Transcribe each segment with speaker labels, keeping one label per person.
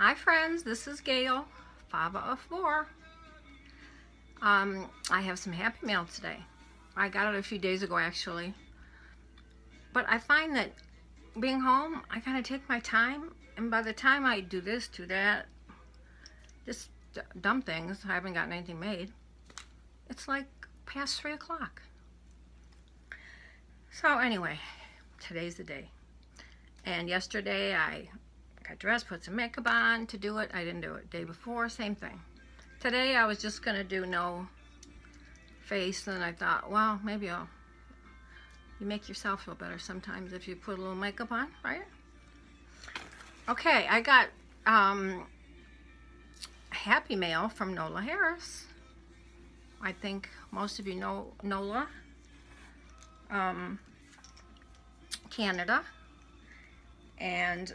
Speaker 1: Hi friends, this is Gail, Fava of 4. I have some Happy Mail today. I got it a few days ago actually. But I find that being home, I kind of take my time, and by the time I do this, do that, just dumb things, I haven't gotten anything made, it's like past 3 o'clock. So anyway, today's the day. And yesterday I got dressed, put some makeup on to do it. I didn't do it. Day before, same thing. Today I was just gonna do no face, and I thought, well, maybe you make yourself feel better sometimes if you put a little makeup on, right? Okay, I got Happy Mail from Nola Harris. I think most of you know Nola. Canada. And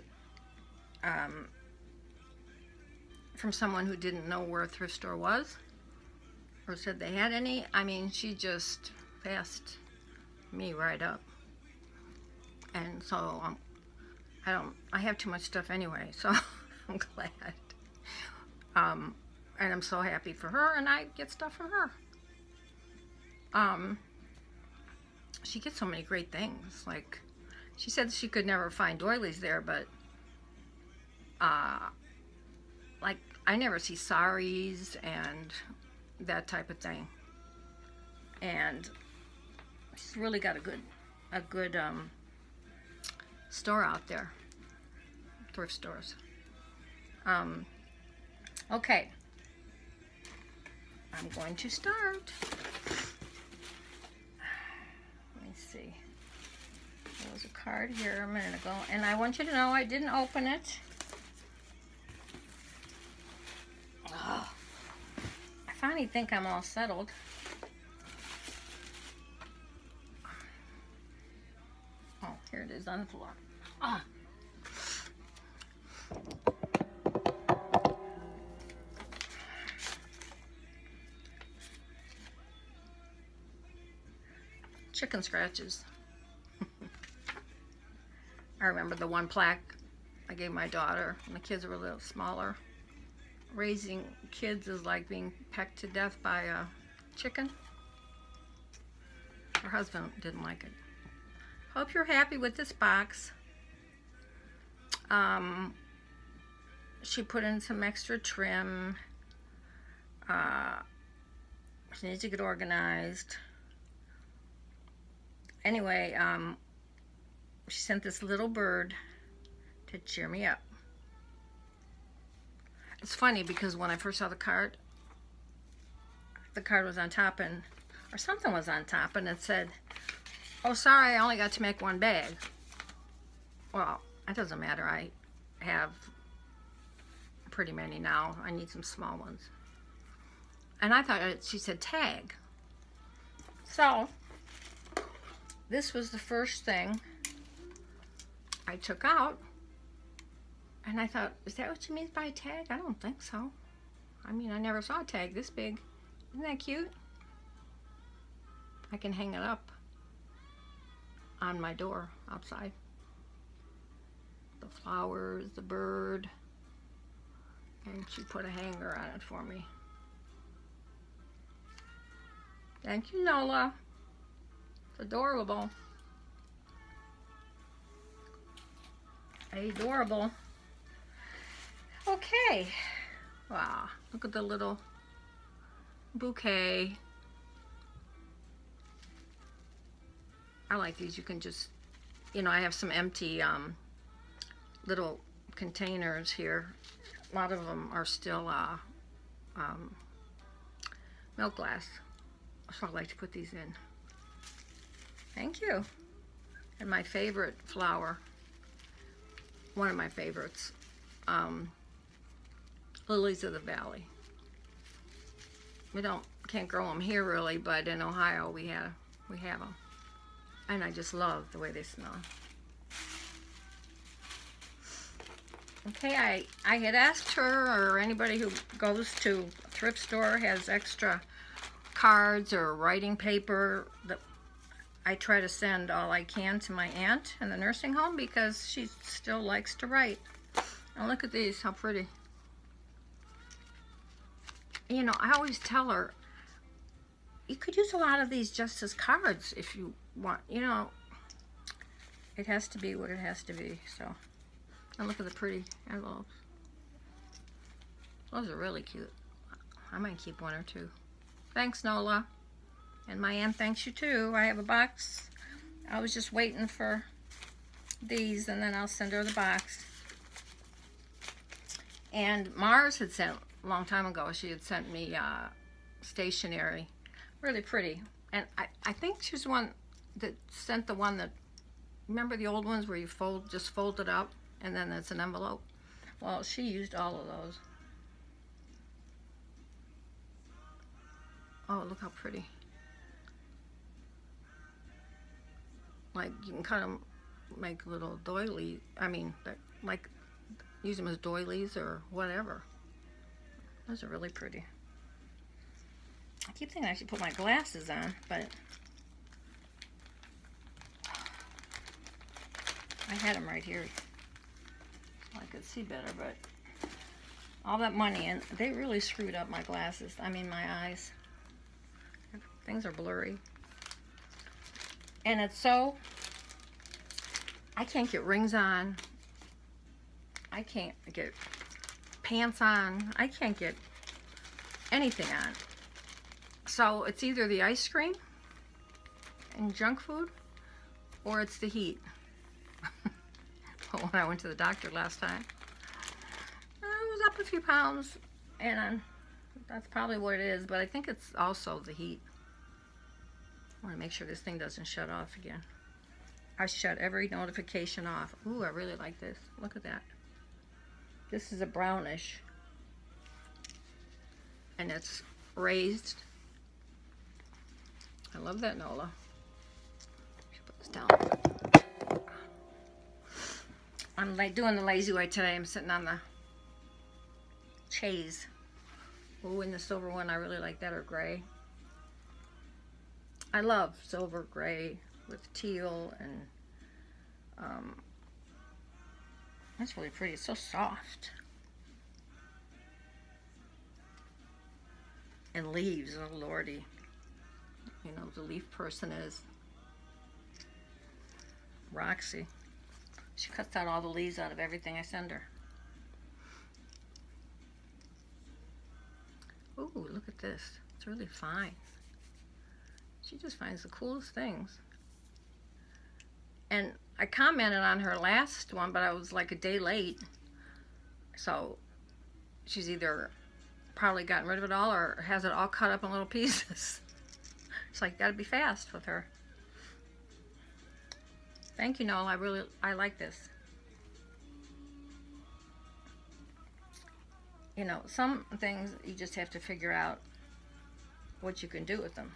Speaker 1: from someone who didn't know where a thrift store was or said they had any. I mean, she just passed me right up. And so I have too much stuff anyway, so I'm glad. And I'm so happy for her, and I get stuff from her. She gets so many great things. Like, she said she could never find doilies there, but like, I never see saris and that type of thing. And she's really got a good store out there, thrift stores. Okay, I'm going to start. Let me see. There was a card here a minute ago, and I want you to know I didn't open it. Oh, I finally think I'm all settled. Oh, here it is on the floor. Ah. Chicken scratches. I remember the one plaque I gave my daughter when the kids were a little smaller. Raising kids is like being pecked to death by a chicken. Her husband didn't like it. Hope you're happy with this box. She put in some extra trim. She needs to get organized. Anyway, she sent this little bird to cheer me up. It's funny because when I first saw the card was on top, or something was on top, and it said, "Oh, sorry, I only got to make one bag." Well, that doesn't matter. I have pretty many now. I need some small ones. And I thought she said tag. So this was the first thing I took out, and I thought, is that what she means by a tag? I don't think so. I mean, I never saw a tag this big. Isn't that cute? I can hang it up on my door outside. The flowers, the bird, and she put a hanger on it for me. Thank you, Nola. It's adorable. Adorable. Okay. Wow, look at the little bouquet. I like these. You can just, I have some empty little containers here. A lot of them are still milk glass. So I like to put these in. Thank you. And my favorite flower, one of my favorites, lilies of the valley. We can't grow them here really, but in Ohio we have them, and I just love the way they smell. Okay, I had asked her, or anybody who goes to a thrift store has extra cards or writing paper, that I try to send all I can to my aunt in the nursing home because she still likes to write. And look at these, how pretty. You know, I always tell her, you could use a lot of these just as cards if you want. You know, it has to be what it has to be. So, and look at the pretty envelopes. Those are really cute. I might keep one or two. Thanks, Nola. And my aunt thanks you too. I have a box. I was just waiting for these, and then I'll send her the box. And Mars had sent, a long time ago, she had sent me stationery. Really pretty. And I think she's the one that sent the one that, remember the old ones where you just fold it up and then it's an envelope? Well, she used all of those. Oh, look how pretty. Like, you can kind of make little doilies. I mean, like, use them as doilies or whatever. Those are really pretty. I keep thinking I should put my glasses on, but I had them right here so I could see better, but all that money, and they really screwed up my glasses. I mean, my eyes. Things are blurry. And it's so, I can't get rings on. I can't get pants on. I can't get anything on. So it's either the ice cream and junk food, or it's the heat. When I went to the doctor last time, I was up a few pounds, and that's probably what it is, but I think it's also the heat. I want to make sure this thing doesn't shut off again. I shut every notification off. Ooh, I really like this. Look at that. This is a brownish, and it's raised. I love that, Nola. Should put this down. I'm like doing the lazy way today. I'm sitting on the chaise. Ooh, and the silver one, I really like that, or gray. I love silver gray with teal, and that's really pretty. It's so soft. And leaves, oh lordy. You know, the leaf person is Roxy. She cuts out all the leaves out of everything I send her. Ooh, look at this. It's really fine. She just finds the coolest things. And I commented on her last one, but I was like a day late. So she's either probably gotten rid of it all or has it all cut up in little pieces. It's like, gotta be fast with her. Thank you, Noel. I like this. You know, some things you just have to figure out what you can do with them.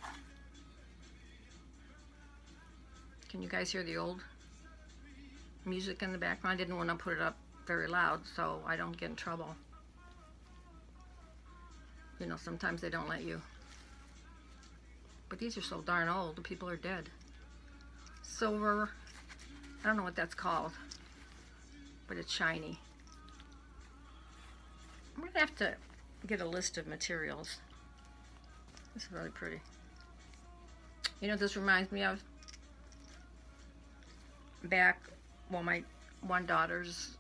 Speaker 1: Can you guys hear the old music in the background? I didn't want to put it up very loud so I don't get in trouble. You know, sometimes they don't let you. But these are so darn old, the people are dead. Silver, I don't know what that's called, but it's shiny. I'm gonna have to get a list of materials. This is really pretty. You know what this reminds me of? Back, well, my one daughter's,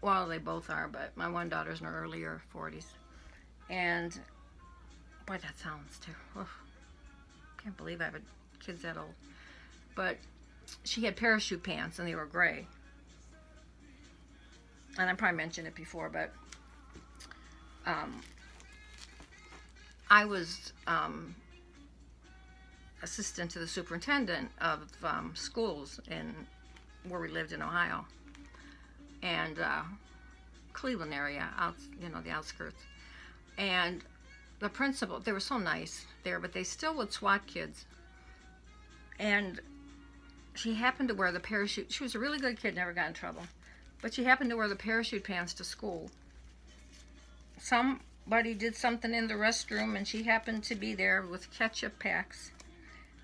Speaker 1: well, they both are, but my one daughter's in her earlier 40s. And, boy, that sounds too, can't believe I have kids that old. But she had parachute pants, and they were gray. And I probably mentioned it before, but I was assistant to the superintendent of schools in where we lived in Ohio, and Cleveland area, out, you know, the outskirts. And the principal, they were so nice there, but they still would swat kids. And she happened to wear the parachute. She was a really good kid, never got in trouble, but she happened to wear the parachute pants to school. Somebody did something in the restroom, and she happened to be there with ketchup packs.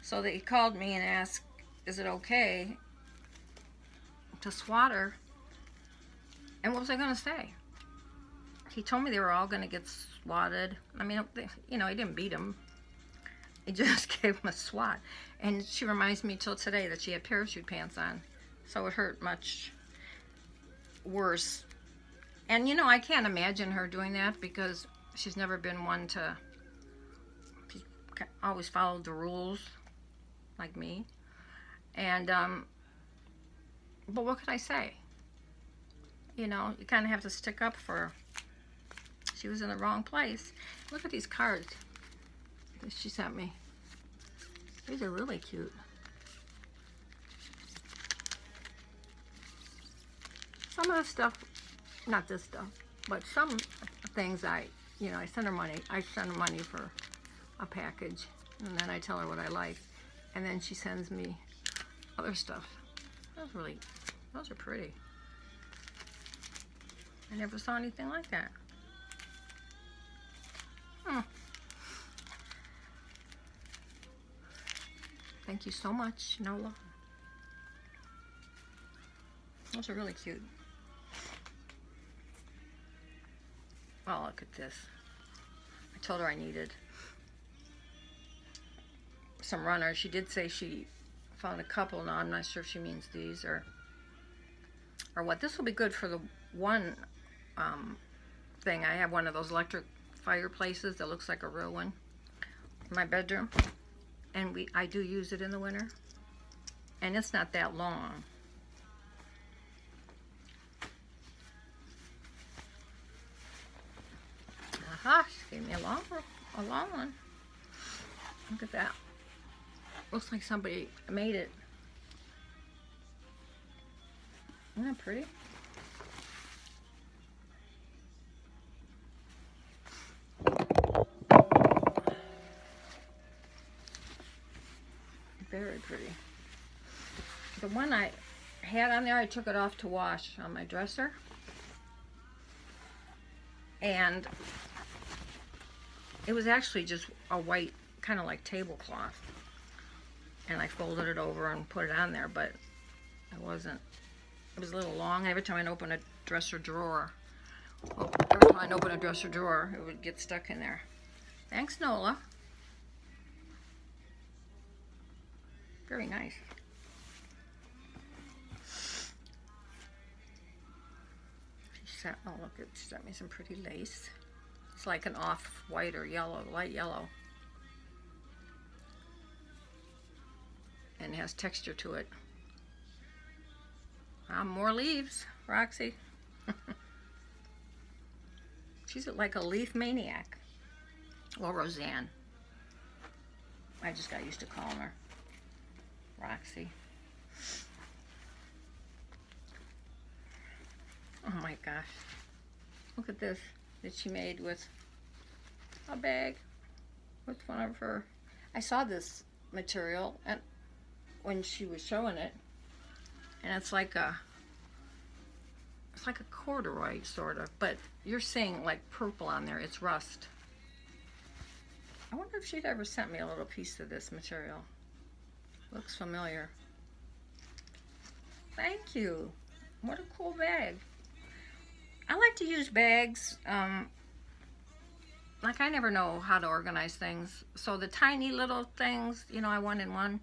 Speaker 1: So they called me and asked, is it okay to swat her And what was I going to say? He told me they were all going to get swatted. I mean, you know, he didn't beat them. He just gave them a swat. And she reminds me till today that she had parachute pants on. So it hurt much worse. And, you know, I can't imagine her doing that because she's never been one to... She's always followed the rules, like me. And, but what could I say? You know, you kind of have to stick up for her. She was in the wrong place. Look at these cards that she sent me. These are really cute. Some of the stuff, not this stuff, but some things I send her money. I send her money for a package, and then I tell her what I like, and then she sends me other stuff. Those are pretty. I never saw anything like that. Thank you so much, Nola. Those are really cute. Oh, look at this. I told her I needed some runners. She did say she found a couple. Now I'm not sure if she means these or what. This will be good for the one thing. I have one of those electric fireplaces that looks like a real one in my bedroom, and I do use it in the winter, and it's not that long. Aha, she gave me a long one. Look at that. Looks like somebody made it. Isn't that pretty? Very pretty. The one I had on there, I took it off to wash on my dresser. And it was actually just a white, kind of like tablecloth. And I folded it over and put it on there, but it wasn't. It was a little long. Every time I'd open a dresser drawer, it would get stuck in there. Thanks, Nola. Very nice. She sent me some pretty lace. It's like an off-white or yellow, light yellow. And it has texture to it. More leaves, Roxy. She's like a leaf maniac. Well, Roseanne. I just got used to calling her Roxy. Oh my gosh. Look at this that she made with a bag with one of her. I saw this material and when she was showing it, and it's like a corduroy sort of, but you're seeing like purple on there. It's rust. I wonder if she'd ever sent me a little piece of this material. Looks familiar. Thank you. What a cool bag. I like to use bags. Like I never know how to organize things. So the tiny little things, you know, I want in one.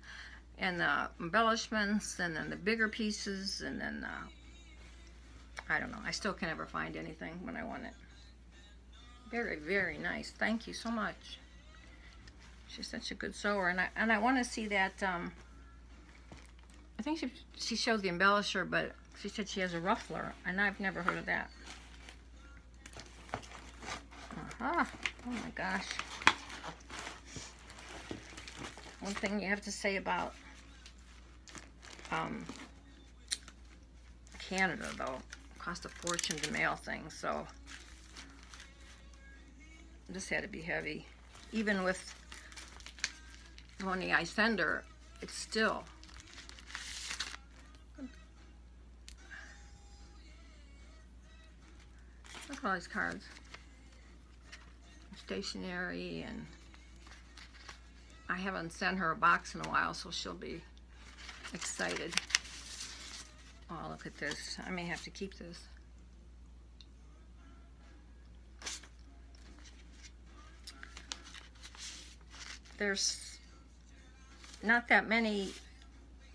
Speaker 1: And the embellishments, and then the bigger pieces, and then I don't know. I still can never find anything when I want it. Very, very nice. Thank you so much. She's such a good sewer, and I want to see that. I think she showed the embellisher, but she said she has a ruffler, and I've never heard of that. Oh my gosh. One thing you have to say about Canada, though, it cost a fortune to mail things, so this had to be heavy. Even with the money I send her, it's still. Look at all these cards. Stationery, and I haven't sent her a box in a while, so she'll be excited. Oh, look at this. I may have to keep this. there's not that many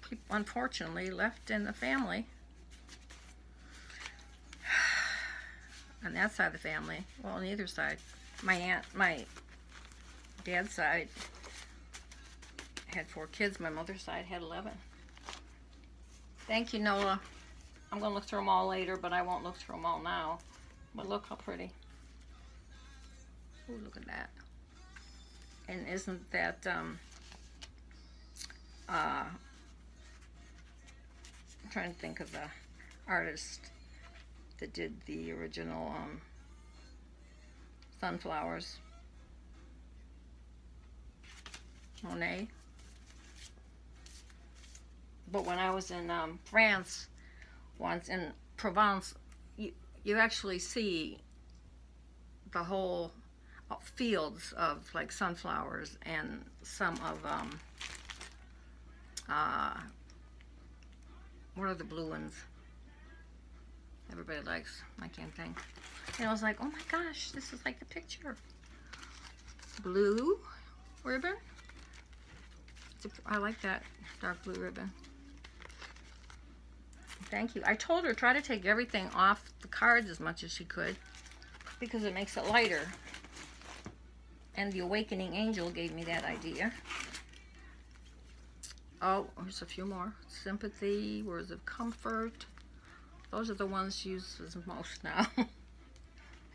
Speaker 1: people, unfortunately, left in the family. On that side of the family. Well, on either side. My dad's side had 4 kids. My mother's side had 11. Thank you, Nola. I'm going to look through them all later, but I won't look through them all now. But look how pretty. Ooh, look at that. And isn't that, I'm trying to think of the artist that did the original sunflowers. Monet. But when I was in France once, in Provence, you actually see the whole fields of like sunflowers and some of what are the blue ones everybody likes? I can't think. And I was like, oh my gosh, this is like the picture. Blue ribbon. I like that dark blue ribbon. Thank you. I told her try to take everything off the cards as much as she could because it makes it lighter. And the Awakening Angel gave me that idea. Oh, there's a few more. Sympathy, words of comfort. Those are the ones she uses most now.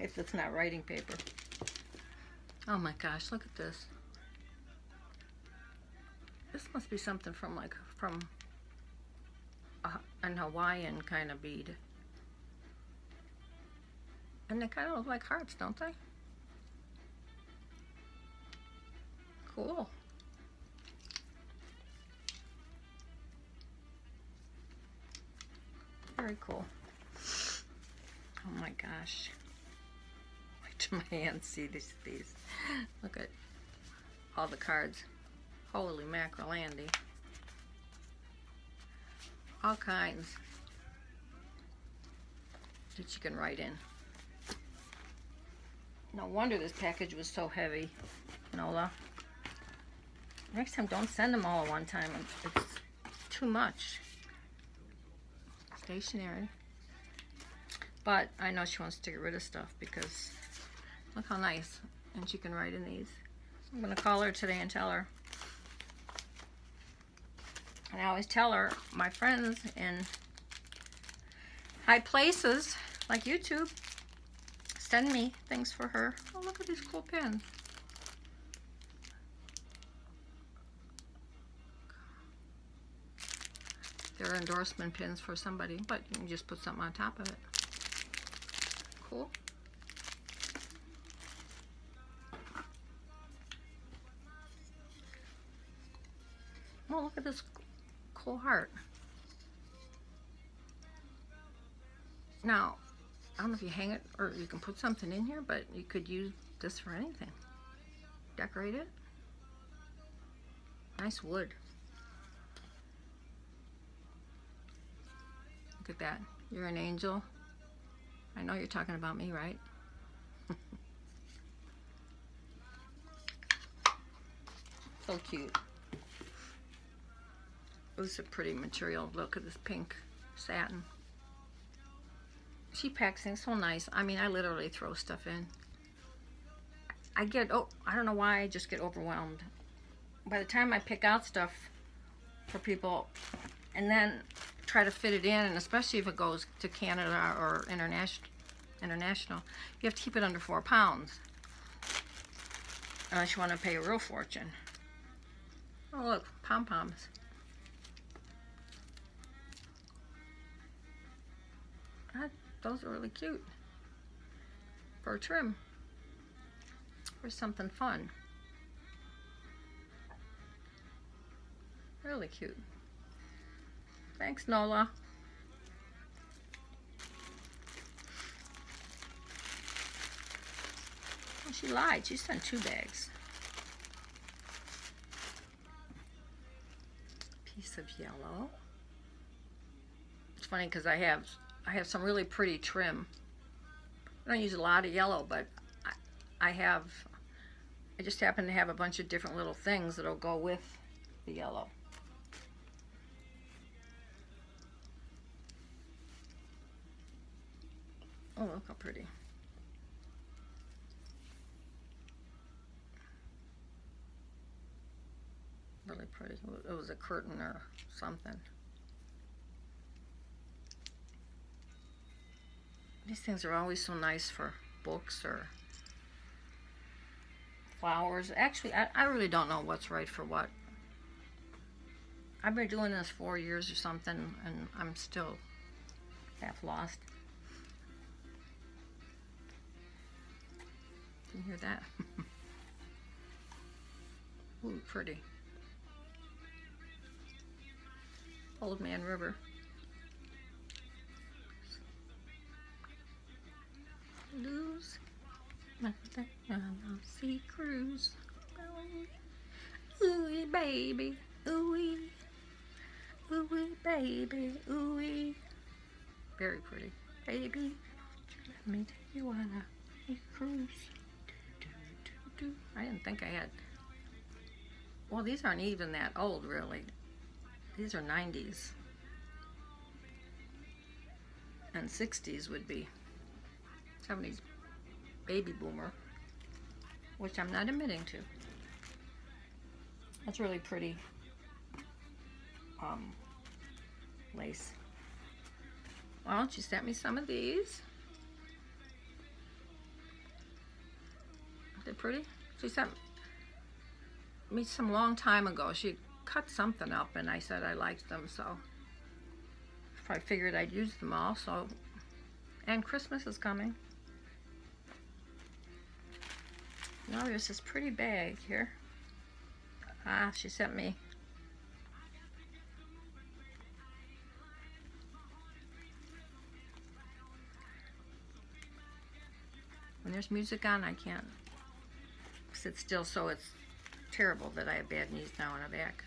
Speaker 1: If it's not writing paper. Oh my gosh, look at this. This must be something from an Hawaiian kind of bead. And they kind of look like hearts, don't they? Cool. Very cool. Oh my gosh. Wait till my hands see these. Look at all the cards. Holy mackerel, Andy. All kinds that you can write in. No wonder this package was so heavy, Nola. Next time, don't send them all at one time. It's too much. Stationery. But I know she wants to get rid of stuff because look how nice. And she can write in these. I'm going to call her today and tell her. And I always tell her, my friends in high places like YouTube send me things for her. Oh, look at these cool pins. They're endorsement pins for somebody, but you can just put something on top of it. Cool. Oh, look at this cool heart. Now, I don't know if you hang it or you can put something in here, but you could use this for anything. Decorate it. Nice wood. Look at that. You're an angel. I know you're talking about me, right? So cute. It was a pretty material. Look at this pink satin. She packs things so nice. I mean, I literally throw stuff in. I don't know why, I just get overwhelmed. By the time I pick out stuff for people and then try to fit it in, and especially if it goes to Canada or international, you have to keep it under 4 pounds. Unless you want to pay a real fortune. Oh look, pom-poms. Those are really cute. For a trim. For something fun. Really cute. Thanks, Nola. Oh, she lied. She sent 2 bags. Piece of yellow. It's funny because I have some really pretty trim. I don't use a lot of yellow, but I have I just happen to have a bunch of different little things that'll go with the yellow. Oh, look how pretty. Really pretty. It was a curtain or something. These things are always so nice for books or flowers. Actually, I really don't know what's right for what. I've been doing this 4 years or something, and I'm still half lost. Can you hear that? Ooh, pretty. Old Man River. Lose nothing on a sea cruise. Ooh, baby, ooh, ooh, baby, ooh. Very pretty. Baby, let me take you on a sea cruise. I didn't think I had. Well, these aren't even that old, really. These are 90s. And 60s would be 70s baby boomer, which I'm not admitting to. That's really pretty lace. Well, she sent me some of these. They're pretty. She sent me some long time ago. She cut something up and I said I liked them, so I figured I'd use them all. So, and Christmas is coming. Now there's this pretty bag here. Ah, she sent me when there's music on, I can't sit still, so it's terrible that I have bad knees now in the back.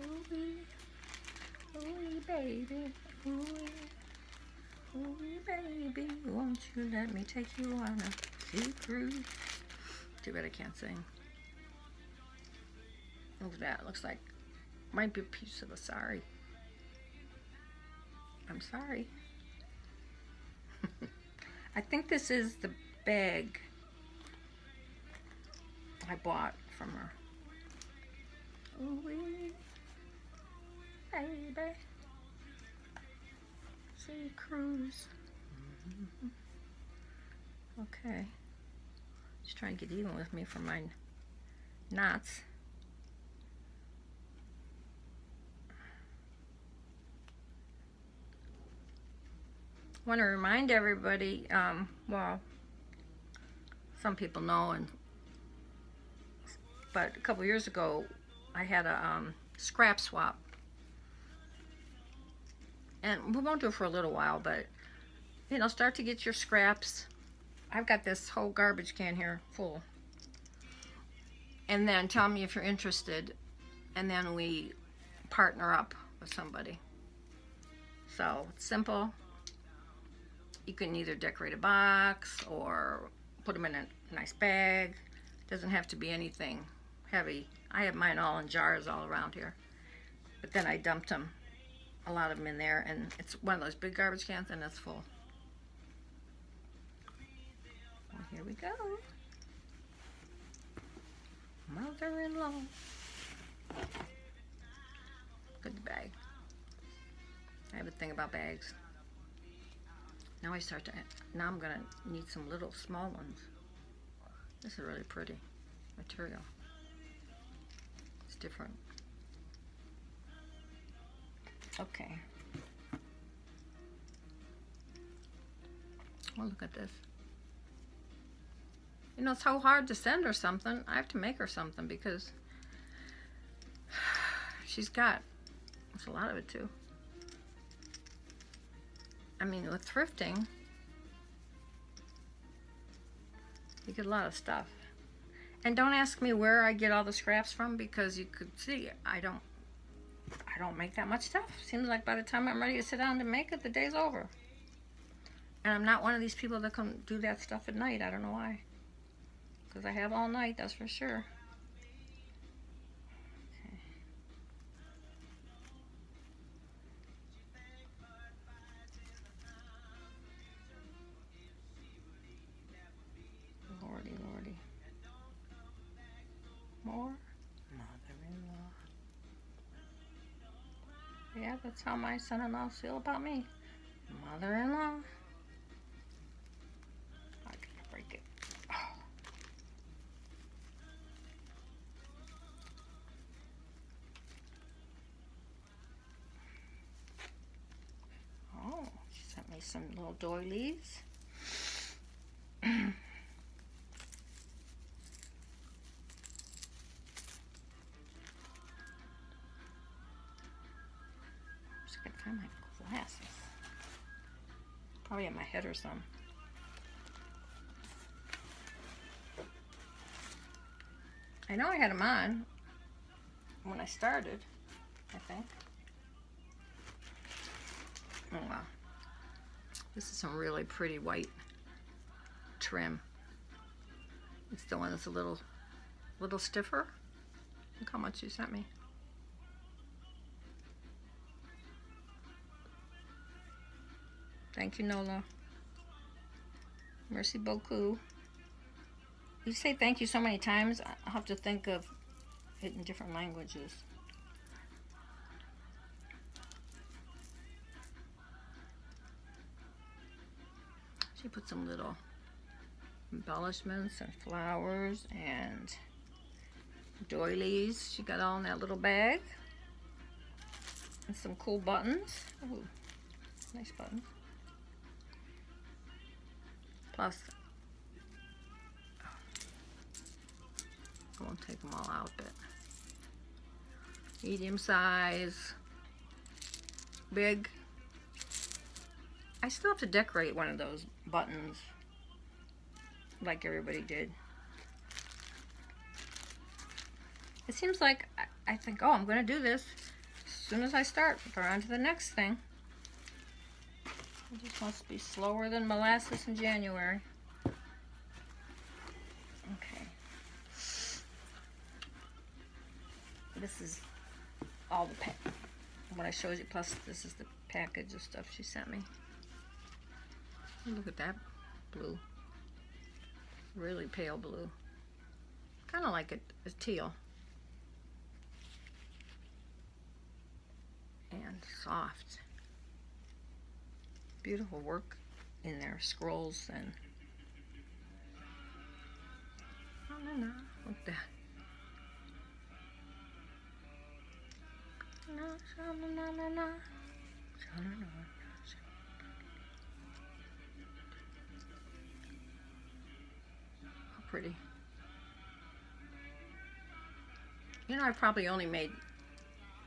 Speaker 1: Ooh, ooh, baby, ooh, ooh, baby, won't you let me take you on a sea cruise? Too bad I can't sing. Look at that. Looks like might be a piece of a sari. I'm sorry. I think this is the bag I bought from her. Ooh, baby, sea cruise. Okay, just trying to get even with me for my knots. I want to remind everybody, well, some people know, but a couple years ago I had a scrap swap, and we won't do it for a little while, but you know, start to get your scraps. I've got this whole garbage can here full, and then tell me if you're interested, and then we partner up with somebody. So it's simple. You can either decorate a box or put them in a nice bag. It doesn't have to be anything heavy. I have mine all in jars all around here, but then I dumped them, a lot of them in there, and it's one of those big garbage cans and it's full. Well, here we go. Mother-in-law. Good bag. I have a thing about bags. Now I'm gonna need some little small ones. This is really pretty material. It's different. Okay. Well, look at this. You know, it's so hard to send her something. I have to make her something because she's got, it's a lot of it too. I mean, with thrifting, you get a lot of stuff. And don't ask me where I get all the scraps from, because you could see I don't make that much stuff. Seems like by the time I'm ready to sit down to make it, the day's over. And I'm not one of these people that can do that stuff at night. I don't know why. because I have all night, that's for sure. Okay. Lordy, lordy. More? Mother-in-law. Yeah, that's how my son-in-laws feel about me. Mother-in-law. I gotta break it. Oh. Oh, she sent me some little doilies. Just gotta find my glasses. Probably in my head or something. I know I had them on when I started, I think. Oh wow. This is some really pretty white trim. It's the one that's a little stiffer. Look how much you sent me. Thank you, Nola. Merci beaucoup. You say thank you so many times, I'll have to think of it in different languages. She put some little embellishments and flowers and doilies. She got all in that little bag. And some cool buttons. Ooh, nice buttons. Plus, I won't take them all out, but medium size, big. I still have to decorate one of those buttons like everybody did. It seems like I think, oh, I'm going to do this. As soon as I start, we're on to the next thing. It just must be slower than molasses in January. Okay. This is all the what I showed you, plus this is the package of stuff she sent me. Look at that blue. Really pale blue. Kind of like a teal. And soft. Beautiful work in there. Scrolls and... Oh, no. Look at that. How pretty. You know, I've probably only made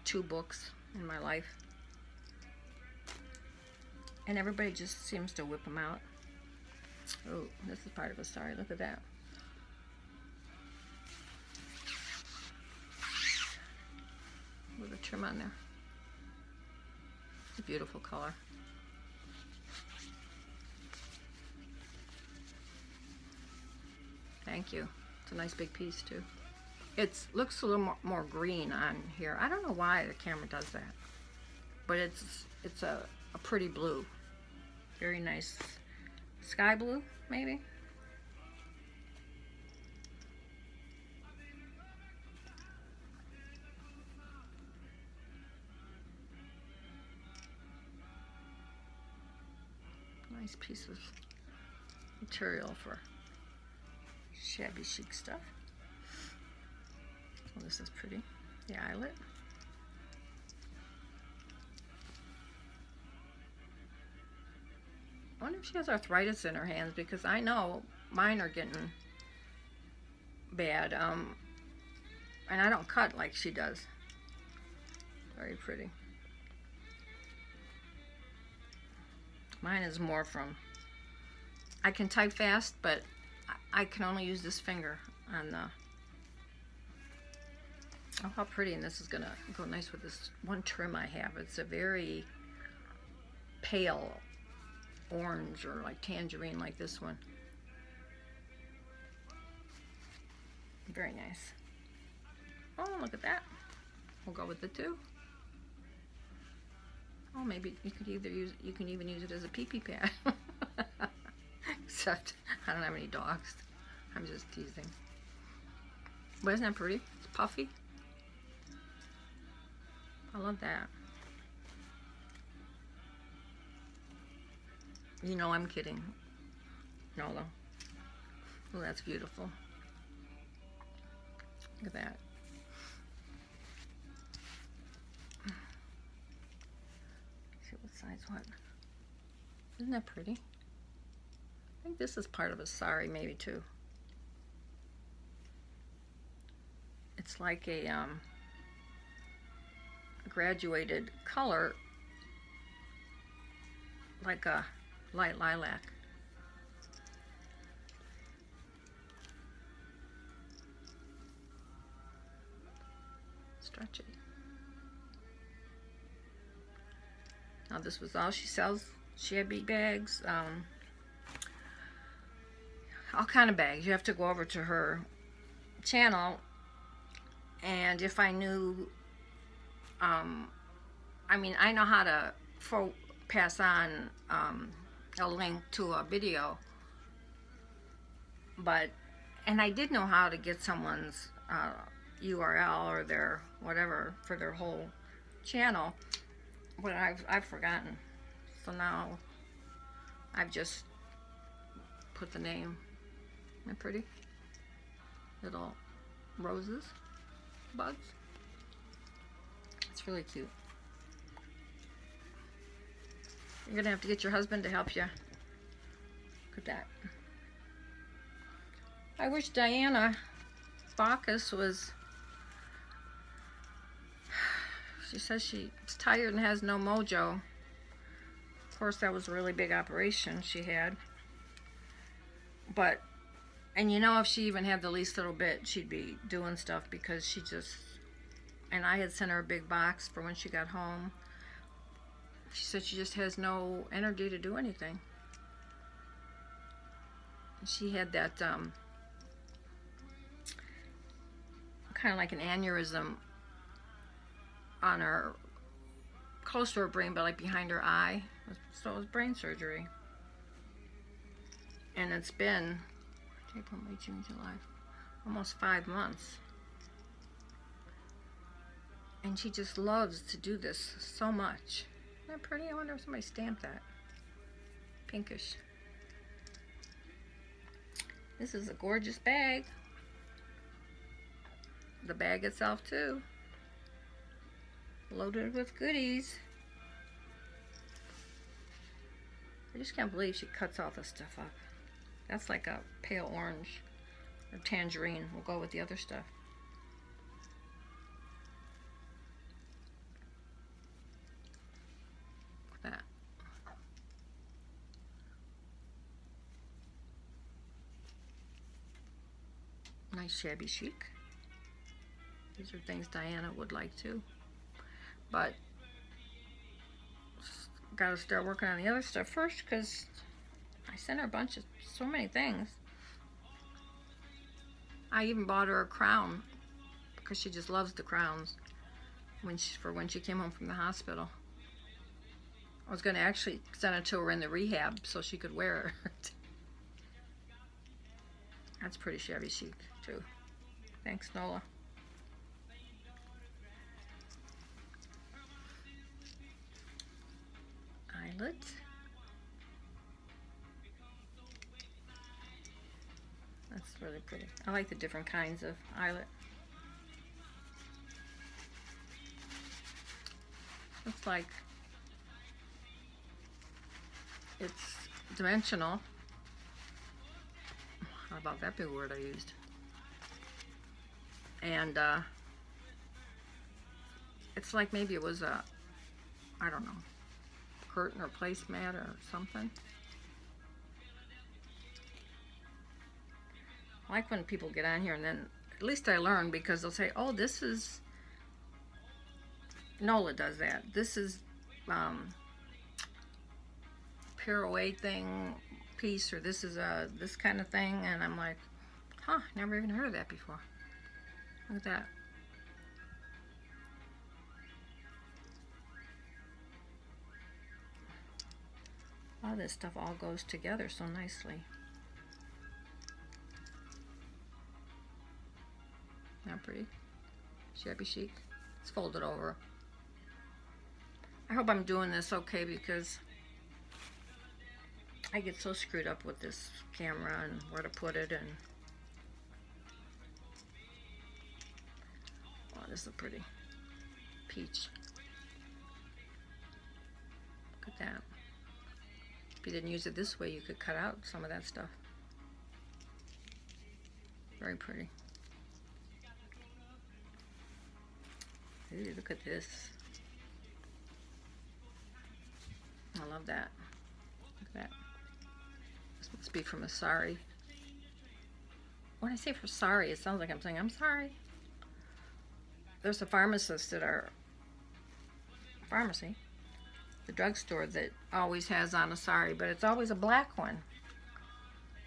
Speaker 1: 2 books in my life. And everybody just seems to whip them out. Oh, this is part of a story. Look at that. With a trim on there. It's a beautiful color. Thank you. It's a nice big piece too. It looks a little more green on here. I don't know why the camera does that, but it's a pretty blue. Very nice sky blue, maybe. Nice piece of material for shabby chic stuff. Oh, this is pretty. The eyelet. I wonder if she has arthritis in her hands, because I know mine are getting bad. And I don't cut like she does. Very pretty. Mine is more from, I can type fast, but I can only use this finger on the, oh, how pretty. And this is gonna go nice with this one trim I have. It's a very pale orange, or like tangerine, like this one. Very nice. Oh, look at that. We'll go with the 2. Oh, maybe you could either use, you can even use it as a pee-pee pad. Except I don't have any dogs. I'm just teasing. But isn't that pretty? It's puffy. I love that. You know I'm kidding, Nola. Oh, that's beautiful. Look at that. Let's see what size what. Isn't that pretty? I think this is part of a sari maybe too. It's like a graduated color, like a light lilac. Stretchy. Now this was all she sells. Shabby bags, all kind of bags. You have to go over to her channel, and if I knew, I mean, I know how to pass on a link to a video, but, and I did know how to get someone's URL or their whatever for their whole channel, but I've forgotten. So now I've just put the name. Isn't that pretty? Little roses, buds. It's really cute. You're gonna have to get your husband to help you. Look at that. I wish Diana Bacchus was, she says she's tired and has no mojo. Of course, that was a really big operation she had. But, and you know, if she even had the least little bit, she'd be doing stuff, because she just, and I had sent her a big box for when she got home. She said she just has no energy to do anything. She had that kind of like an aneurysm on her, close to her brain, but like behind her eye. So it was brain surgery. And it's been April, May, June, July, almost 5 months. And she just loves to do this so much. Isn't that pretty? I wonder if somebody stamped that. Pinkish. This is a gorgeous bag. The bag itself too. Loaded with goodies. I just can't believe she cuts all this stuff up. That's like a pale orange or tangerine. We'll go with the other stuff. Look at that. Nice shabby chic. These are things Diana would like too. But gotta start working on the other stuff first, because I sent her a bunch of so many things. I even bought her a crown because she just loves the crowns when she came home from the hospital. I was going to actually send it to her in the rehab so she could wear it. That's pretty shabby chic too. Thanks, Nola. Eyelet. That's really pretty. I like the different kinds of eyelet. Looks like it's dimensional. How about that big word I used? And it's like maybe it was a, I don't know, curtain or placemat or something. I like when people get on here and then, at least I learn, because they'll say, oh, this is, Nola does that. This is pirouette thing piece, or this is a this kind of thing, and I'm like, huh, never even heard of that before. Look at that. A lot of this stuff all goes together so nicely. Not pretty. Shabby chic. It's folded over. I hope I'm doing this okay because I get so screwed up with this camera and where to put it. And oh, this is a pretty peach. Look at that. If you didn't use it this way, you could cut out some of that stuff. Very pretty. Ooh, look at this. I love that. Look at that. This must be from a sari. When I say for sari, it sounds like I'm saying I'm sorry. There's a pharmacist at our pharmacy, the drugstore, that always has on a sari, but it's always a black one.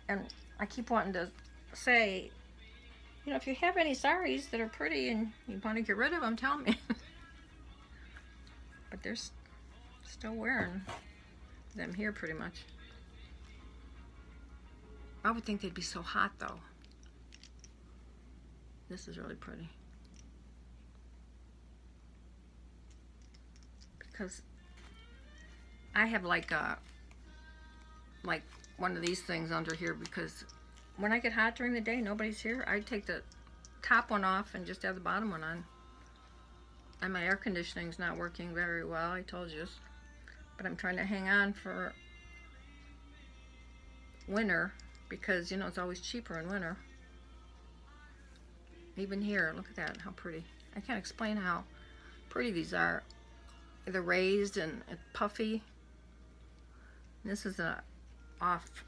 Speaker 1: And I keep wanting to say, you know, if you have any saris that are pretty and you want to get rid of them, tell me. But they're still wearing them here pretty much. I would think they'd be so hot though. This is really pretty. Because I have like one of these things under here, because when I get hot during the day, nobody's here, I take the top one off and just have the bottom one on. And my air conditioning's not working very well, I told you. But I'm trying to hang on for winter because, you know, it's always cheaper in winter. Even here, look at that, how pretty. I can't explain how pretty these are. They're raised and puffy. This is a off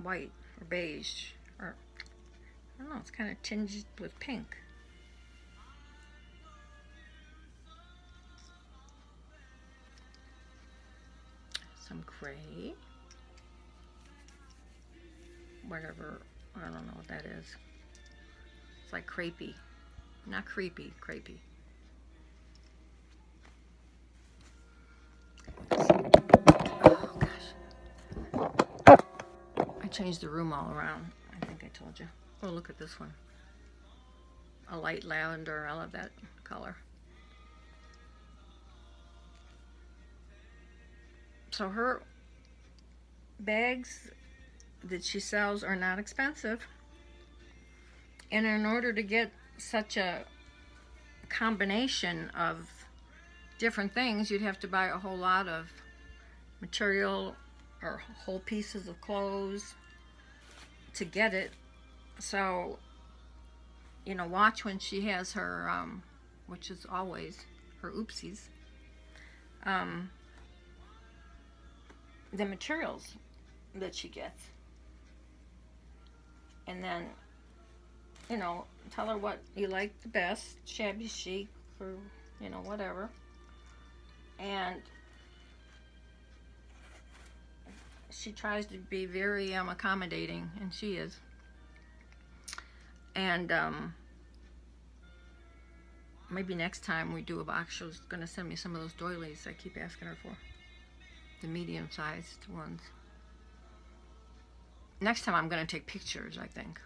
Speaker 1: white or beige, or I don't know, it's kind of tinged with pink. Some gray. Whatever, I don't know what that is. It's like crepey. Not creepy, crepey. Oh gosh. I changed the room all around. I think I told you. Oh, look at this one. A light lavender. I love that color. So her bags that she sells are not expensive. And in order to get such a combination of different things, you'd have to buy a whole lot of material or whole pieces of clothes to get it. So, you know, watch when she has her, which is always her oopsies, the materials that she gets. And then, you know, tell her what you like the best, shabby chic or, you know, whatever. And she tries to be very accommodating, and she is. And maybe next time we do a box, she's going to send me some of those doilies I keep asking her for. The medium-sized ones. Next time I'm going to take pictures, I think.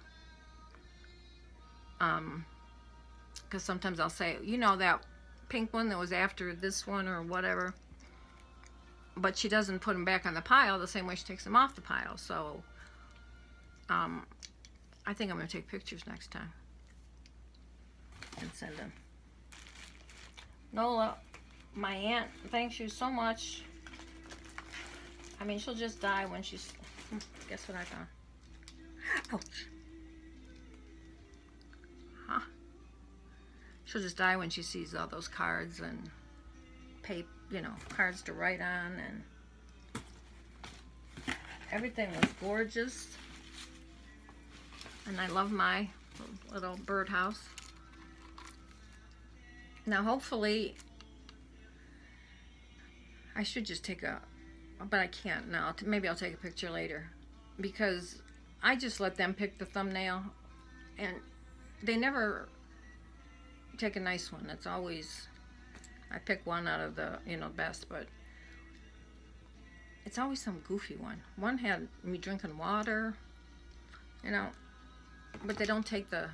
Speaker 1: Because sometimes I'll say, you know, that pink one that was after this one or whatever. But she doesn't put them back on the pile the same way she takes them off the pile. So, I think I'm going to take pictures next time. And send them. Nola, my aunt, thanks you so much. I mean, she'll just die when she's... Guess what I found? Ouch. Huh. She'll just die when she sees all those cards and paper, you know, cards to write on, and everything was gorgeous. And I love my little birdhouse. Now, hopefully, I should just take a... But I can't now. Maybe I'll take a picture later. Because I just let them pick the thumbnail. And they never take a nice one. It's always, I pick one out of the, you know, best, but it's always some goofy one. One had me drinking water, you know, but they don't take the,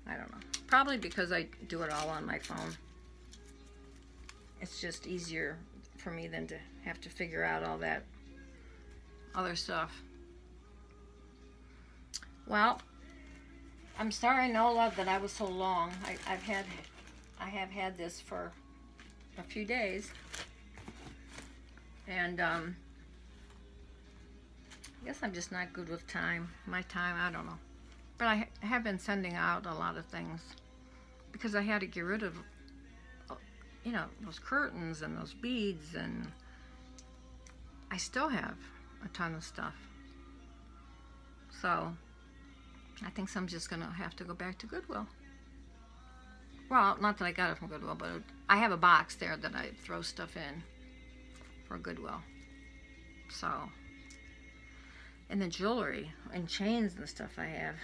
Speaker 1: I don't know. Probably because I do it all on my phone. It's just easier for me than to have to figure out all that other stuff. Well, I'm sorry, Nola, that I was so long. I have had this for a few days, and I guess I'm just not good with time. My time, I don't know. But I have been sending out a lot of things because I had to get rid of, you know, those curtains and those beads, and I still have a ton of stuff. So I think I'm just gonna have to go back to Goodwill. Well, not that I got it from Goodwill, but I have a box there that I throw stuff in for Goodwill. So, and the jewelry and chains and stuff I have,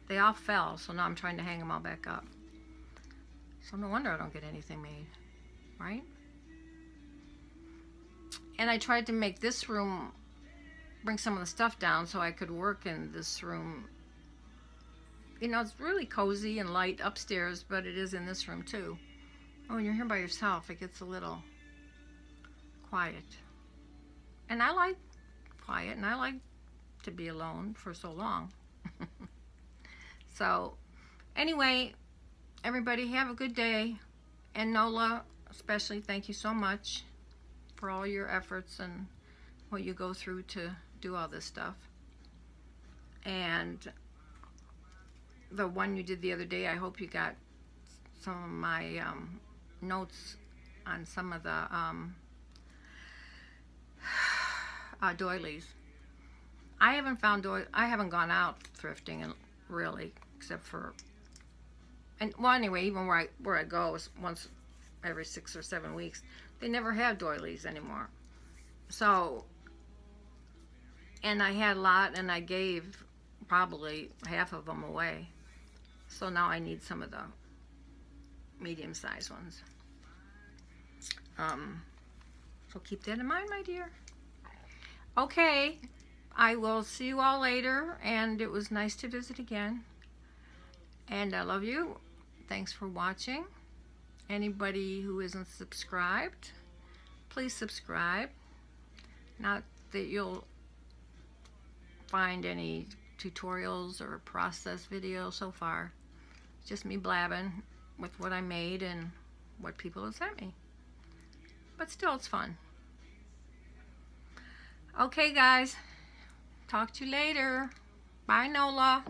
Speaker 1: they all fell, so now I'm trying to hang them all back up. So no wonder I don't get anything made, right? And I tried to make this room, bring some of the stuff down so I could work in this room. You know, it's really cozy and light upstairs, but it is in this room too. Oh, when you're here by yourself, it gets a little quiet. And I like quiet, and I like to be alone for so long. So, anyway, everybody have a good day. And Nola, especially, thank you so much for all your efforts and what you go through to do all this stuff. And the one you did the other day, I hope you got some of my notes on some of the doilies. I haven't found I haven't gone out thrifting and really, except for, and well, anyway, even where I go is once every 6 or 7 weeks. They never have doilies anymore. So, and I had a lot, and I gave probably half of them away. So now I need some of the medium-sized ones. So keep that in mind, my dear. Okay, I will see you all later, and it was nice to visit again. And I love you. Thanks for watching. Anybody who isn't subscribed, please subscribe. Not that you'll find any tutorials or process videos so far. It's just me blabbing with what I made and what people have sent me. But still, it's fun. Okay, guys. Talk to you later. Bye, Nola.